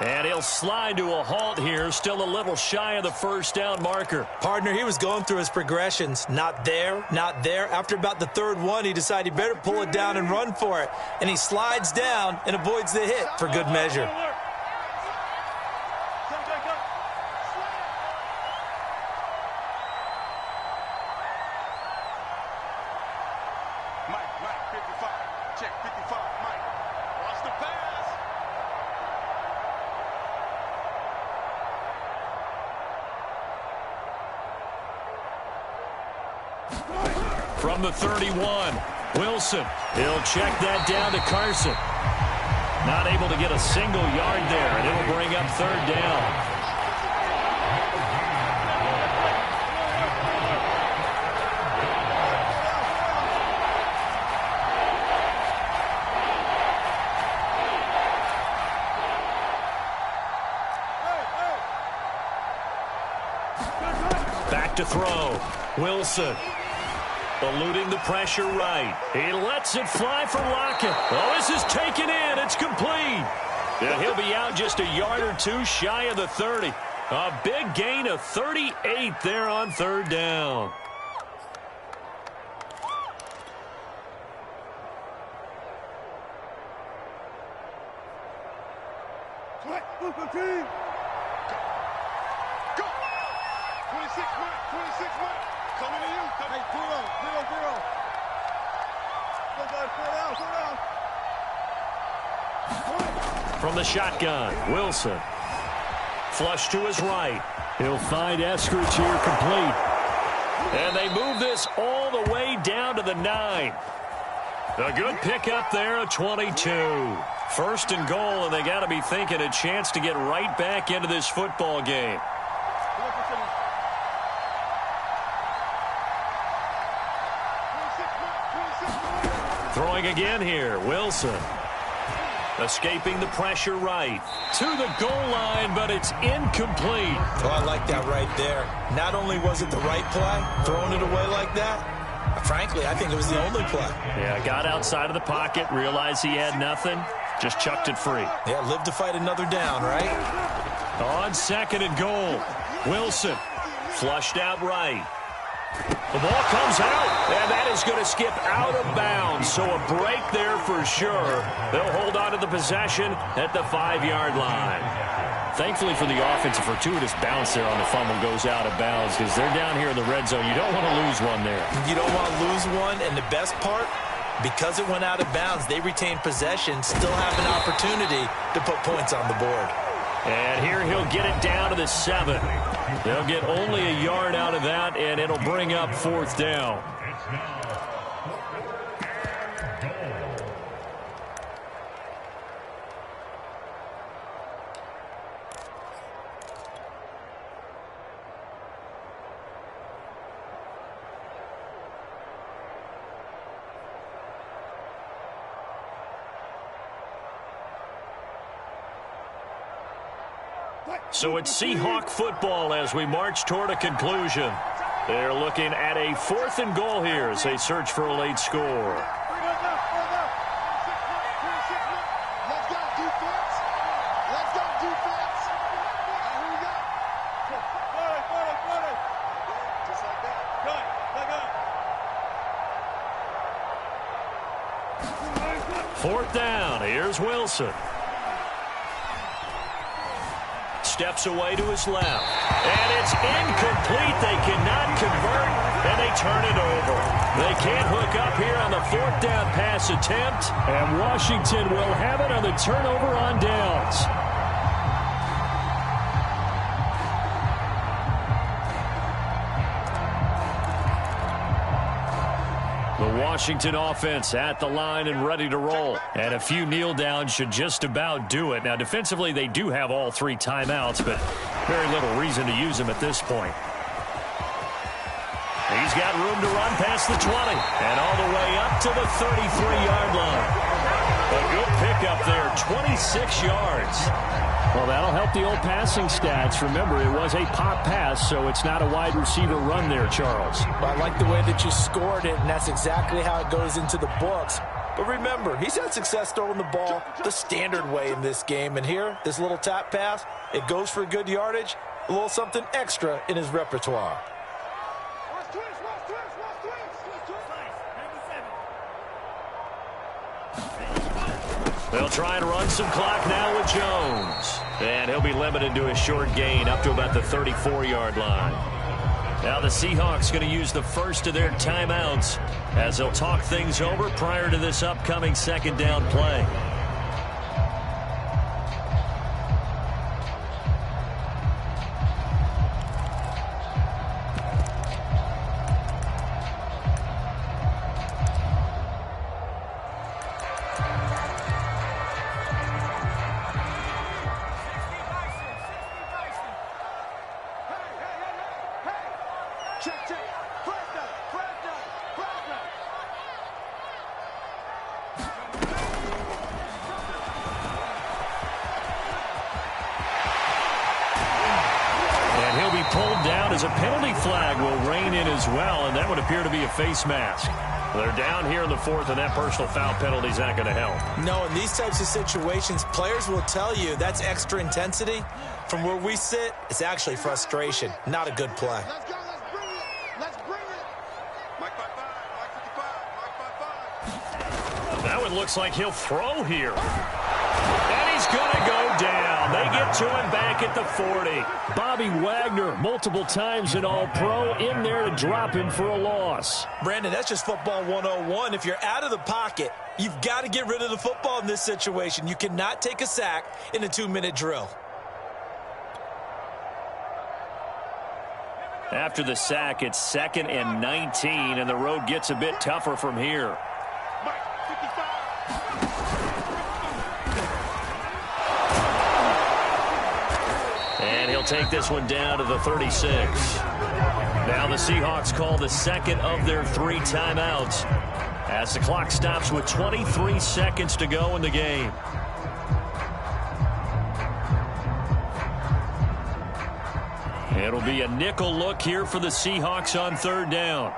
S3: And he'll slide to a halt here, still a little shy of the first down marker.
S4: Partner, he was going through his progressions. Not there, not there. After about the third one, he decided he better pull it down and run for it. And he slides down and avoids the hit for good measure.
S3: From the 31, Wilson. He'll check that down to Carson. Not able to get a single yard there, and it'll bring up third down. Back to throw. Wilson. Eluding the pressure right. He lets it fly for Lockett. Oh, this is taken in. It's complete. And he'll be out just a yard or two shy of the 30. A big gain of 38 there on third down. From the shotgun, Wilson. Flush to his right. He'll find Eskridge here complete. And they move this all the way down to the 9. A good pickup there at 22. First and goal, and they got to be thinking a chance to get right back into this football game. Throwing again here, Wilson. Escaping the pressure right. To the goal line, but it's incomplete.
S4: Oh, I like that right there. Not only was it the right play, throwing it away like that, frankly, I think it was the only play.
S3: Yeah, got outside of the pocket, realized he had nothing, just chucked it free.
S4: Yeah, live to fight another down, right?
S3: On second and goal, Wilson flushed out right. The ball comes out, and that is going to skip out of bounds. So a break there for sure. They'll hold on to the possession at the 5-yard line. Thankfully for the offense, a fortuitous bounce there on the fumble goes out of bounds because they're down here in the red zone. You don't want to lose one there.
S4: You don't want to lose one, and the best part, because it went out of bounds, they retain possession, still have an opportunity to put points on the board.
S3: And here he'll get it down to the 7. They'll get only a yard out of that, and it'll bring up fourth down. So it's Seahawk football as we march toward a conclusion. They're looking at a 4th and goal here as they search for a late score.
S6: Let's go, defense. Let's go, defense. Here we go. Just like that.
S3: Fourth down. Here's Wilson. Steps away to his left. And it's incomplete. They cannot convert, and they turn it over. They can't hook up here on the 4th down pass attempt, and Washington will have it on the turnover on downs. The Washington offense at the line and ready to roll. And a few kneel downs should just about do it. Now, defensively, they do have all 3 timeouts, but very little reason to use them at this point. He's got room to run past the 20 and all the way up to the 33-yard line. A good pickup there, 26 yards. Well, that'll help the old passing stats. Remember, it was a pop pass, so it's not a wide receiver run there, Charles.
S4: I like the way that you scored it, and that's exactly how it goes into the books. But remember, he's had success throwing the ball the standard way in this game. And here, this little tap pass, it goes for good yardage, a little something extra in his repertoire.
S2: They'll try and run some clock now with Jones. And he'll be limited to a short gain up to about the 34-yard line. Now the Seahawks going to use the first of their timeouts as they'll talk things over prior to this upcoming second down play. Pulled down as a penalty flag will rein in as well, and that would appear to be a face mask. They're down here in the fourth, and that personal foul penalty is not going to help.
S4: No, in these types of situations, players will tell you that's extra intensity. From where we sit, it's actually frustration, not a good play.
S6: Let's go, let's bring it. Let's bring it. Mike 55, Mike 55, Mike 55.
S2: Now it looks like he'll throw here. And he's going to go down. They get to him back at the 40.
S3: Bobby Wagner, multiple times an All-Pro, in there to drop him for a loss.
S4: Brandon, that's just football 101. If you're out of the pocket, you've got to get rid of the football in this situation. You cannot take a sack in a 2-minute drill.
S2: After the sack, it's 2nd and 19, and the road gets a bit tougher from here.
S6: Mike 55.
S2: And he'll take this one down to the 36. Now the Seahawks call the second of their 3 timeouts as the clock stops with 23 seconds to go in the game. It'll be a nickel look here for the Seahawks on 3rd down.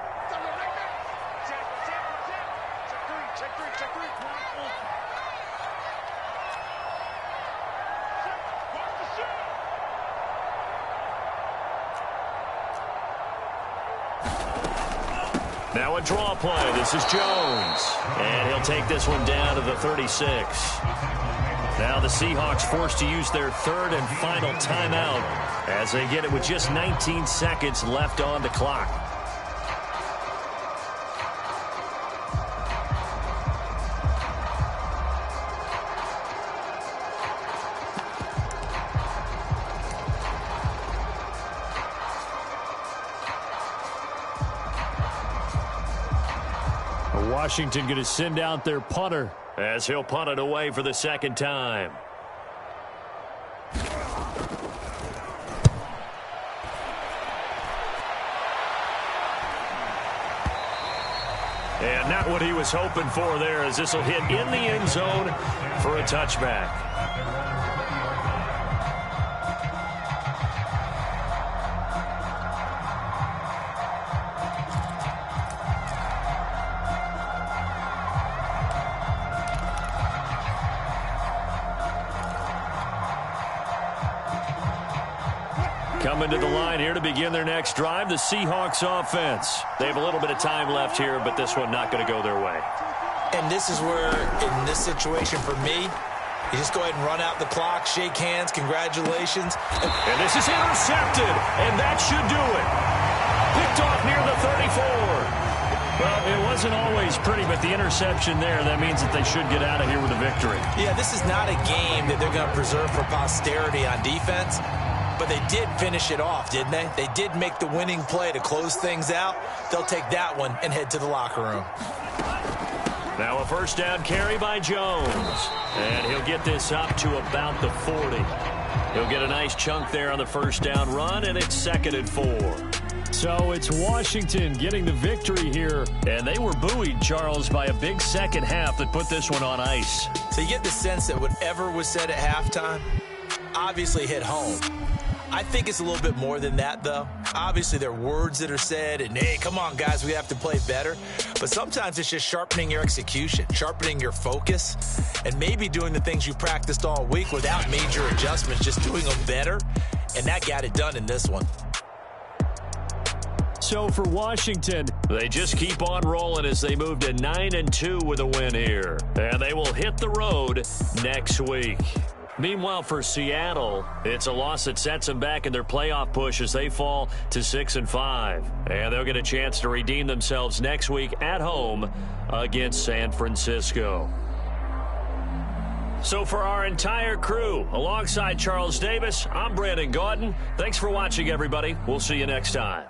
S2: Now a draw play. This is Jones. And he'll take this one down to the 36. Now the Seahawks forced to use their 3rd and final timeout as they get it with just 19 seconds left on the clock.
S3: Washington going to send out their punter
S2: as he'll punt it away for the 2nd time. And not what he was hoping for there, as this will hit in the end zone for a touchback. Coming to the line here to begin their next drive, the Seahawks offense. They have a little bit of time left here, but this one not going to go their way.
S4: And this is where, in this situation for me, you just go ahead and run out the clock, shake hands, congratulations.
S2: And this is intercepted, and that should do it. Picked off near the 34. Well, it wasn't always pretty, but the interception there, that means that they should get out of here with a victory.
S4: Yeah, this is not a game that they're going to preserve for posterity on defense. But they did finish it off, didn't they? They did make the winning play to close things out. They'll take that one and head to the locker room.
S2: Now a 1st down carry by Jones. And he'll get this up to about the 40. He'll get a nice chunk there on the 1st down run, and it's 2nd and 4.
S3: So it's Washington getting the victory here.
S2: And they were buoyed, Charles, by a big second half that put this one on ice.
S4: So you get the sense that whatever was said at halftime, obviously hit home. I think it's a little bit more than that, though. Obviously, there are words that are said, and, hey, come on, guys, we have to play better. But sometimes it's just sharpening your execution, sharpening your focus, and maybe doing the things you practiced all week without major adjustments, just doing them better. And that got it done in this one.
S3: So for Washington, they just keep on rolling as they move to 9-2 with a win here. And they will hit the road next week. Meanwhile, for Seattle, it's a loss that sets them back in their playoff push as they fall to 6-5. And they'll get a chance to redeem themselves next week at home against San Francisco. So for our entire crew, alongside Charles Davis, I'm Brandon Gaudin. Thanks for watching, everybody. We'll see you next time.